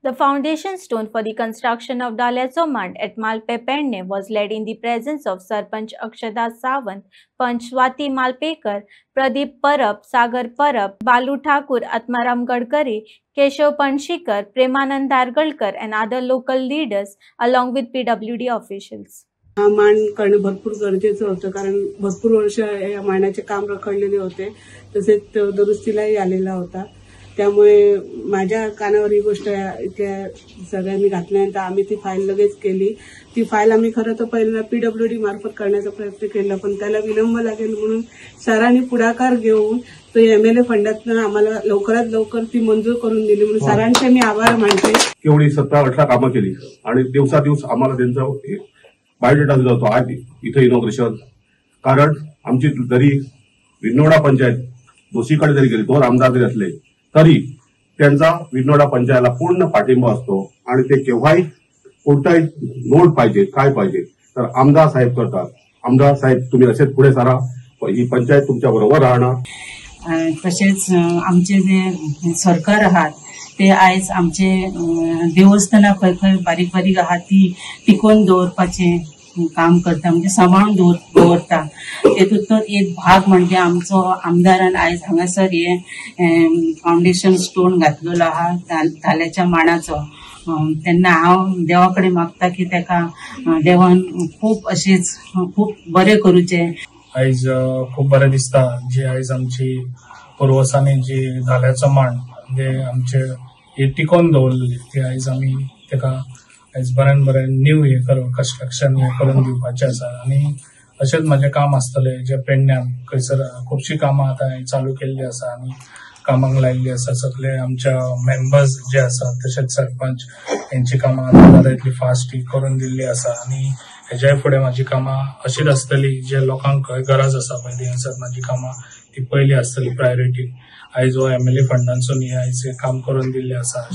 The foundation stone for the construction of Dalyacho Mand at Malpe Penne was laid in the presence of Sarpanch Akshadas Sawant, Panch Swati Malpekar, Pradeep Parab, Sagar Parab, Balu Thakur, Atmaram Gadkari, Keshav Panshikar, Premanand Dargalkar and other local leaders along with PWD officials. हा मान करणं भरपूर गरजेचं होतं, कारण भरपूर वर्ष या मानाचे काम रखडलेले होते, तसेच दुरुस्तीलाही आलेला होता. त्यामुळे माझ्या कानावर ही गोष्ट इथल्या सगळ्यांनी घातल्यानंतर आम्ही ती फाईल लगेच केली. ती फाईल आम्ही खरं तर पहिल्यांदा PWD मार्फत करण्याचा प्रयत्न केला, पण त्याला विलंब लागेल म्हणून सरांनी पुढाकार घेऊन तो MLA फंडातून आम्हाला लवकरात लवकर ती मंजूर करून दिली. म्हणून सरांचे मी आभार मानते. केवढी 17-18 कामं केली आणि दिवसादिवस आम्हाला त्यांचा बायोडेटा दिला होता. आज इथं इनॉग्रेशन, कारण आमची जरी विनोडा पंचायत दुसरीकडे जरी गेली, 2 आमदार जरी असले तरी त्यांचा विनोडा पंचायतला पूर्ण पाठिंबा असतो आणि ते केव्हाही कोणताही नोट पाहिजे काय पाहिजे तर आमदार साहेब करतात. आमदार साहेब तुम्ही असेच पुढे सारा, ही पंचायत तुमच्या बरोबर राहणार. तसेच आमचे जे सरकार आहात ते आयज आमचे देवस्थाना खंय बारीक बारीक आहात ती टिकोवन दवरपाचे काम करता, म्हणजे सांबाळून दवरता. तेतूंतलो एक भाग म्हणजे आमचो आमदारान आयज हांगासर हे फाउंडेशन स्टोन घातलेलो आहा धाल्याच्या मांडाचो. तेन्ना हांव देवा कडेन मागता की तेका देवान खूब अशेंच खूब बरें करूचे. आयज खूब बरें दिसता जे आयज आमची पुर्वसांनी जी धाल्याचो मांड म्हणजे आमचे हे टिकोवन दवरलेली ती आयज आमी तेका आयज बरें न्यू हे कंस्ट्रक्शन हे करून दिवपाचे आसा. आनी अशेंच म्हजें काम आसतलें जे पेडण्यां खंयसर खुबशीं कामां आतां चालू केल्लीं आसा आनी कामाक लायिल्लीं आसा. सगळे आमच्या मेंबर्स जे आसात तशेंच सरपंच हेंची कामां आतां इतली फास्ट करून दिल्ली आसा आनी हेज्याय फुडें म्हाजी कामां अशीच आसतली. जे लोकांक खंय गरज आसा पळय थंयसर म्हाजी कामां ती पयली आसतली प्रायोरिटी. आयज हो MLA फंडांसून आयज काम करून दिल्लें आसा.